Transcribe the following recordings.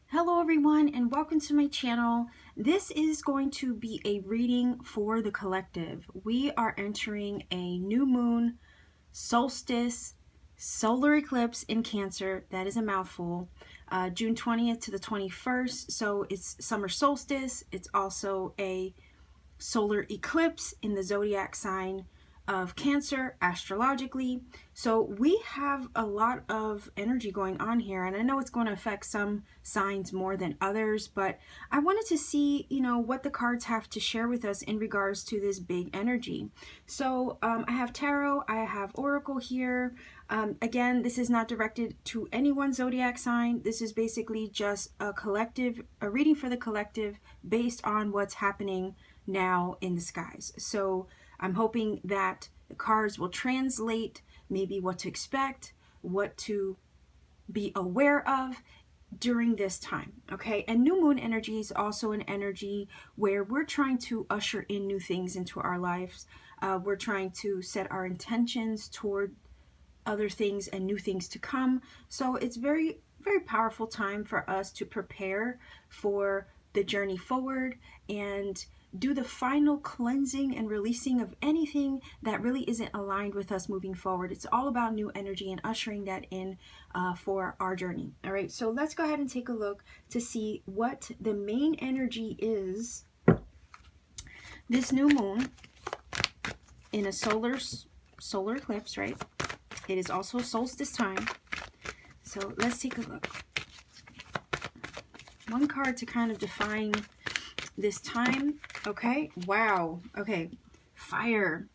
Hello everyone and welcome to my channel. This is going to be a reading for the collective. We are entering a new moon, solstice, solar eclipse in Cancer. That is a mouthful. June 20th to the 21st. So it's summer solstice. It's also a solar eclipse in the zodiac sign of Cancer astrologically. So we have a lot of energy going on here, and I know it's going to affect some signs more than others, but I wanted to see, what the cards have to share with us in regards to this big energy. So I have tarot, I have oracle here. Again, this is not directed to any one zodiac sign. This is basically just a reading for the collective based on what's happening now in the skies. So I'm hoping that the cards will translate maybe what to expect, what to be aware of during this time, okay? And new moon energy is also an energy where we're trying to usher in new things into our lives. We're trying to set our intentions toward other things and new things to come. So it's very, very powerful time for us to prepare for the journey forward and do the final cleansing and releasing of anything that really isn't aligned with us moving forward. It's all about new energy and ushering that in for our journey. All right, so let's go ahead and take a look to see what the main energy is this new moon in a solar eclipse, right? It is also solstice time. So let's take a look. One card to kind of define this time. Okay, wow. Okay, fire.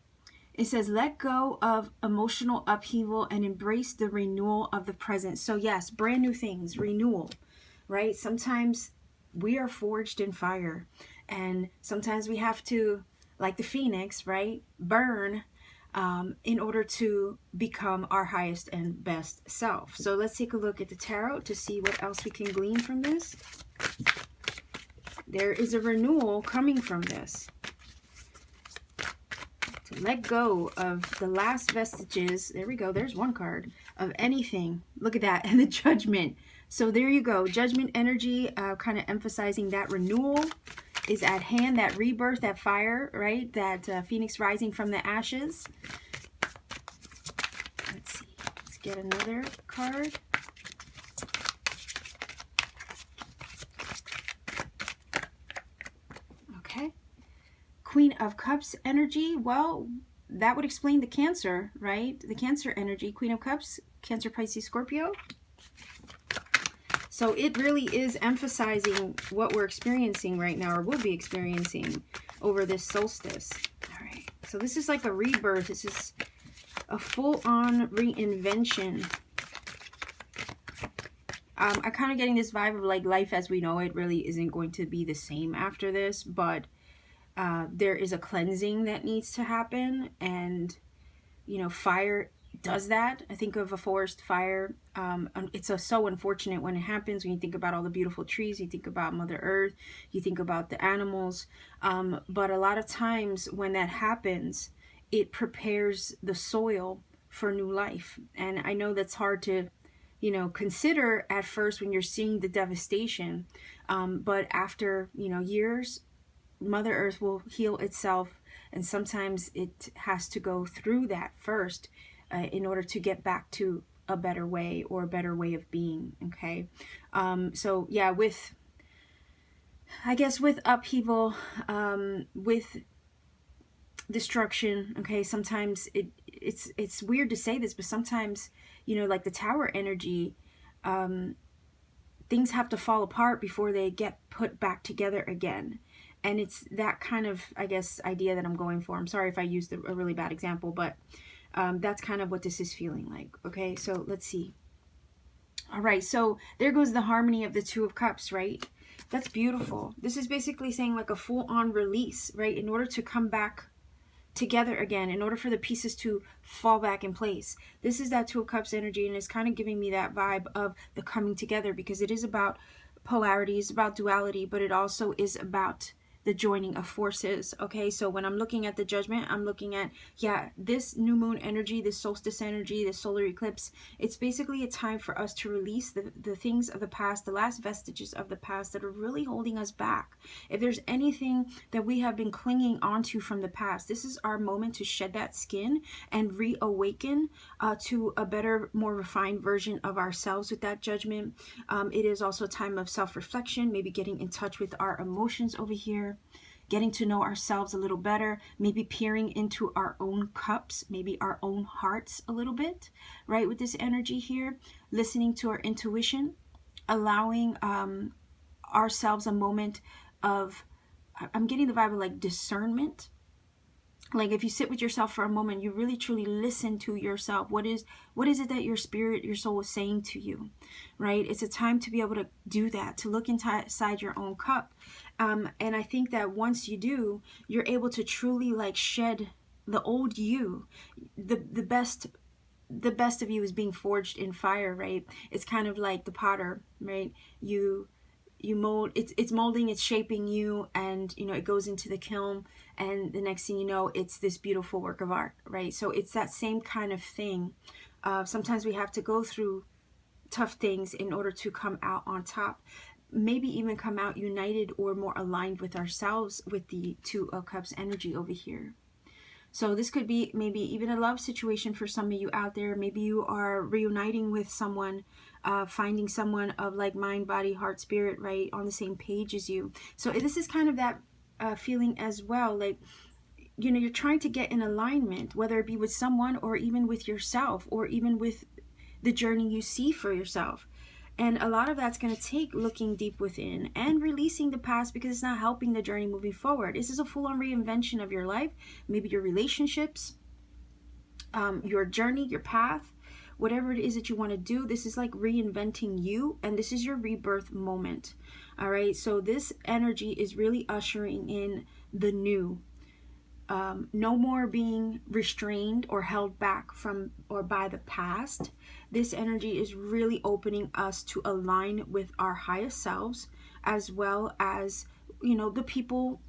It says, let go of emotional upheaval and embrace the renewal of the present. So yes, brand new things, renewal, right? Sometimes we are forged in fire, and sometimes we have to, like the phoenix, right, burn in order to become our highest and best self. So let's take a look at the tarot to see what else we can glean from this. There is a renewal coming from this. To let go of the last vestiges. There we go. There's one card of anything. Look at that. And the judgment. So there you go. Judgment energy, kind of emphasizing that renewal is at hand. That rebirth, that fire, right? That phoenix rising from the ashes. Let's see. Let's get another card. Queen of Cups energy. Well, that would explain the Cancer, right? The Cancer energy. Queen of Cups, Cancer, Pisces, Scorpio. So it really is emphasizing what we're experiencing right now, or will be experiencing over this solstice. All right. So this is like a rebirth. This is a full-on reinvention. I'm kind of getting this vibe of like life as we know it really isn't going to be the same after this, but there is a cleansing that needs to happen, and fire does that. I think of a forest fire. It's so unfortunate when it happens. When you think about all the beautiful trees, you think about Mother Earth, you think about the animals, but a lot of times when that happens, it prepares the soil for new life. And I know that's hard to consider at first when you're seeing the devastation, but after years, Mother Earth will heal itself, and sometimes it has to go through that first in order to get back to a better way, or a better way of being. Okay, so yeah, with upheaval, with destruction. Okay, sometimes it's weird to say this, but sometimes like the Tower energy, things have to fall apart before they get put back together again. And it's that kind of, idea that I'm going for. I'm sorry if I used a really bad example, but that's kind of what this is feeling like. Okay, so let's see. All right, so there goes the harmony of the Two of Cups, right? That's beautiful. This is basically saying like a full-on release, right? In order to come back together again, in order for the pieces to fall back in place. This is that Two of Cups energy, and it's kind of giving me that vibe of the coming together, because it is about polarity, it's about duality, but it also is about the joining of forces. Okay, so when I'm looking at the judgment, I'm looking at, yeah, this new moon energy, this solstice energy, this solar eclipse. It's basically a time for us to release the things of the past, the last vestiges of the past that are really holding us back. If there's anything that we have been clinging onto from the past, this is our moment to shed that skin and reawaken to a better, more refined version of ourselves with that judgment. It is also a time of self-reflection, maybe getting in touch with our emotions over here, getting to know ourselves a little better, maybe peering into our own cups, maybe our own hearts a little bit, right? With this energy here, listening to our intuition, allowing ourselves a moment of, I'm getting the vibe of like discernment. Like if you sit with yourself for a moment, you really truly listen to yourself. What is it that your spirit, your soul is saying to you, right? It's a time to be able to do that, to look inside your own cup. And I think that once you do, you're able to truly like shed the old you. The best of you is being forged in fire, right? It's kind of like the potter, right? You mold, it's molding, it's shaping you, and you know, it goes into the kiln, and the next thing you know, it's this beautiful work of art, right? So it's that same kind of thing. Sometimes we have to go through tough things in order to come out on top, maybe even come out united or more aligned with ourselves, with the Two of Cups energy over here. So this could be maybe even a love situation for some of you out there. Maybe you are reuniting with someone, finding someone of like mind, body, heart, spirit, right, on the same page as you. So this is kind of that feeling as well. Like, you know, you're trying to get in alignment, whether it be with someone or even with yourself, or even with the journey you see for yourself. And a lot of that's going to take looking deep within and releasing the past, because it's not helping the journey moving forward. This is a full-on reinvention of your life, maybe your relationships, your journey, your path, whatever it is that you want to do. This is like reinventing you, and this is your rebirth moment. All right, so this energy is really ushering in the new. No more being restrained or held back from or by the past. This energy is really opening us to align with our highest selves, as well as, you know, the people,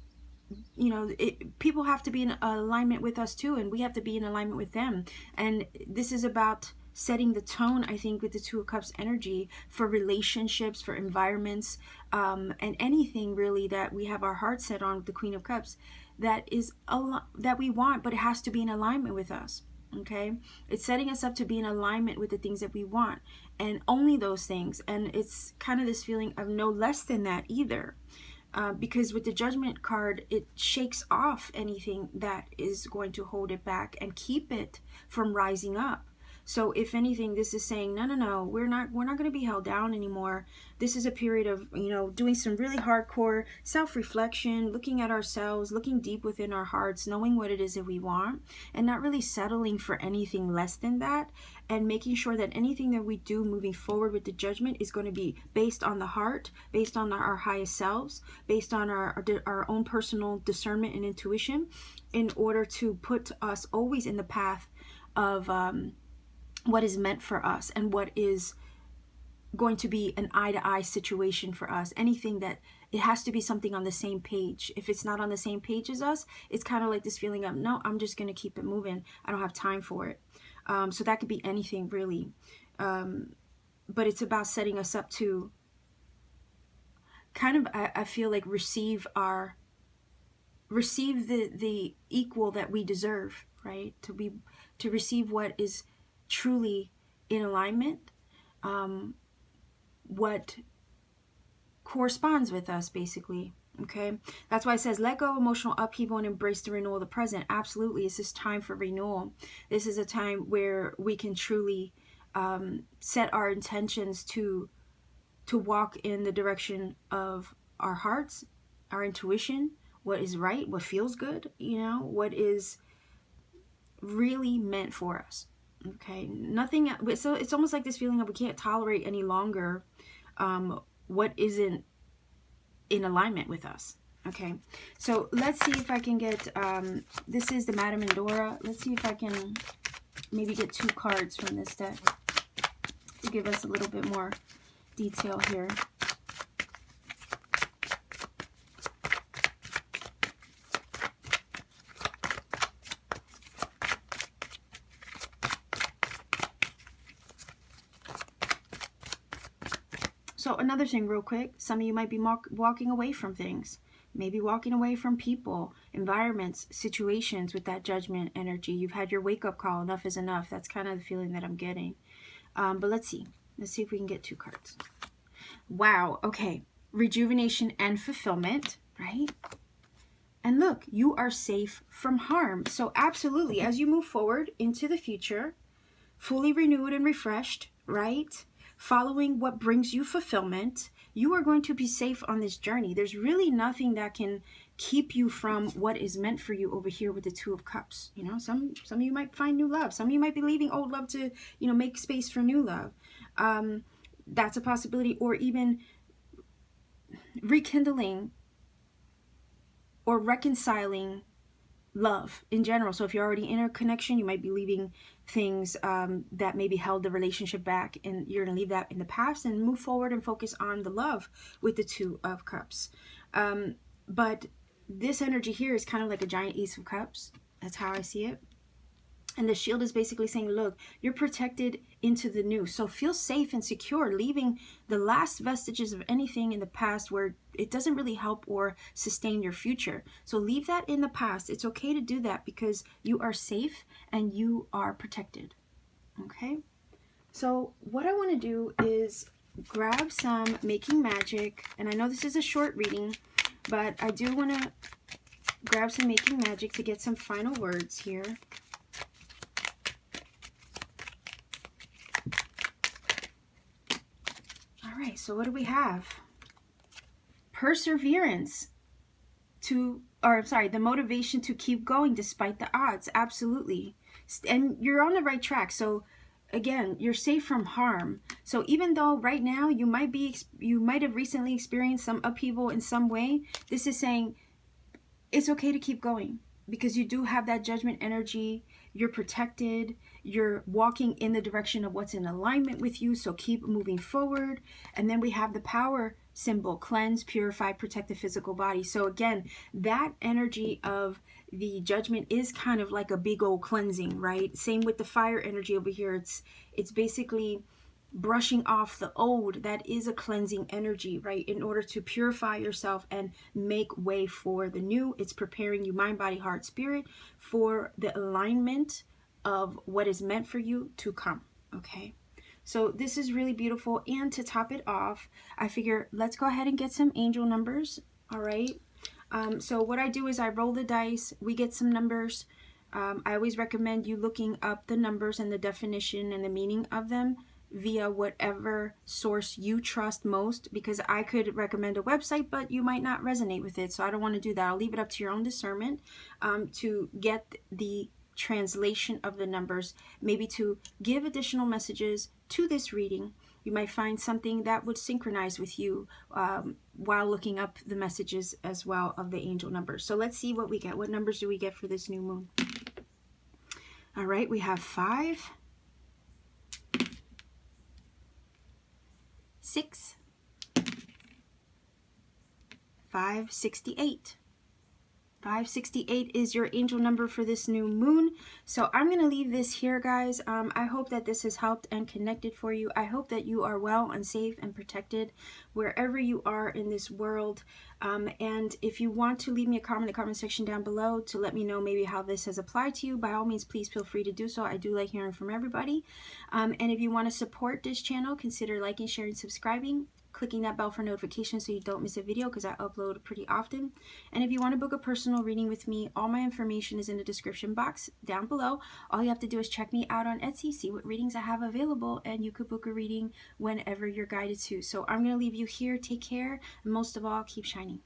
you know, people have to be in alignment with us too, and we have to be in alignment with them. And this is about setting the tone, I think, with the Two of Cups energy for relationships, for environments, and anything really that we have our heart set on with the Queen of Cups, that is that we want, but it has to be in alignment with us. Okay, it's setting us up to be in alignment with the things that we want, and only those things. And it's kind of this feeling of no less than that either. Because with the Judgment card, it shakes off anything that is going to hold it back and keep it from rising up. So if anything, this is saying, no, we're not going to be held down anymore. This is a period of, you know, doing some really hardcore self-reflection, looking at ourselves, looking deep within our hearts, knowing what it is that we want, and not really settling for anything less than that, and making sure that anything that we do moving forward with the Judgment is going to be based on the heart, based on our highest selves, based on our own personal discernment and intuition, in order to put us always in the path of what is meant for us, and what is going to be an eye-to-eye situation for us. Anything that, it has to be something on the same page. If it's not on the same page as us, it's kind of like this feeling of, no, I'm just going to keep it moving. I don't have time for it. So that could be anything really. But it's about setting us up to kind of, I feel like, receive the equal that we deserve, right? To receive what is truly in alignment, what corresponds with us, basically. Okay, that's why it says let go of emotional upheaval and embrace the renewal of the present. Absolutely, this is time for renewal. This is a time where we can truly set our intentions to walk in the direction of our hearts, our intuition, what is right, what feels good, you know, what is really meant for us. Okay, nothing. So it's almost like this feeling of we can't tolerate any longer what isn't in alignment with us. Okay, so let's see if I can get this is the Madame Endora. Let's see if I can maybe get 2 cards from this deck to give us a little bit more detail here. So another thing real quick, some of you might be walking away from things, maybe walking away from people, environments, situations with that judgment energy. You've had your wake-up call, enough is enough. That's kind of the feeling that I'm getting. But let's see if we can get 2 cards. Wow, okay, rejuvenation and fulfillment, right? And look, you are safe from harm. So absolutely, as you move forward into the future, fully renewed and refreshed, right? Following what brings you fulfillment, you are going to be safe on this journey. There's really nothing that can keep you from what is meant for you over here with the 2 of Cups. You know, some of you might find new love. Some of you might be leaving old love to, you know, make space for new love. That's a possibility. Or even rekindling or reconciling love in general. So if you're already in a connection, you might be leaving things that maybe held the relationship back, and you're going to leave that in the past and move forward and focus on the love with the 2 of Cups. But this energy here is kind of like a giant Ace of Cups. That's how I see it. And the shield is basically saying, look, you're protected into the new. So feel safe and secure, leaving the last vestiges of anything in the past where it doesn't really help or sustain your future. So leave that in the past. It's okay to do that because you are safe and you are protected. Okay? So what I want to do is grab some Making Magic. And I know this is a short reading, but I do want to grab some Making Magic to get some final words here. All right, so what do we have? Perseverance the motivation to keep going despite the odds. Absolutely. And you're on the right track. So again, you're safe from harm. So even though right now you might have recently experienced some upheaval in some way, this is saying it's okay to keep going because you do have that judgment energy. You're protected. You're walking in the direction of what's in alignment with you. So keep moving forward. And then we have the power symbol, cleanse, purify, protect the physical body. So again, that energy of the judgment is kind of like a big old cleansing, right? Same with the fire energy over here. It's basically brushing off the old. That is a cleansing energy, right? In order to purify yourself and make way for the new. It's preparing you, mind, body, heart, spirit, for the alignment of what is meant for you to come. Okay, so this is really beautiful. And to top it off, I figure let's go ahead and get some angel numbers. All right, so what I do is I roll the dice, we get some numbers. I always recommend you looking up the numbers and the definition and the meaning of them via whatever source you trust most, because I could recommend a website, but you might not resonate with it. So I don't want to do that. I'll leave it up to your own discernment to get the translation of the numbers, maybe to give additional messages to this reading. You might find something that would synchronize with you while looking up the messages as well of the angel numbers. So let's see what we get. What numbers do we get for this new moon? All right, we have 5, 6, 568. 568 is your angel number for this new moon. So I'm going to leave this here, guys. I hope that this has helped and connected for you. I hope that you are well and safe and protected wherever you are in this world. And if you want to leave me a comment in the comment section down below to let me know maybe how this has applied to you, by all means, please feel free to do so. I do like hearing from everybody. And if you want to support this channel, consider liking, sharing, subscribing, clicking that bell for notifications so you don't miss a video, because I upload pretty often. And if you want to book a personal reading with me, all my information is in the description box down below. All you have to do is check me out on Etsy, see what readings I have available, and you could book a reading whenever you're guided to. So I'm going to leave you here. Take care, and most of all, keep shining.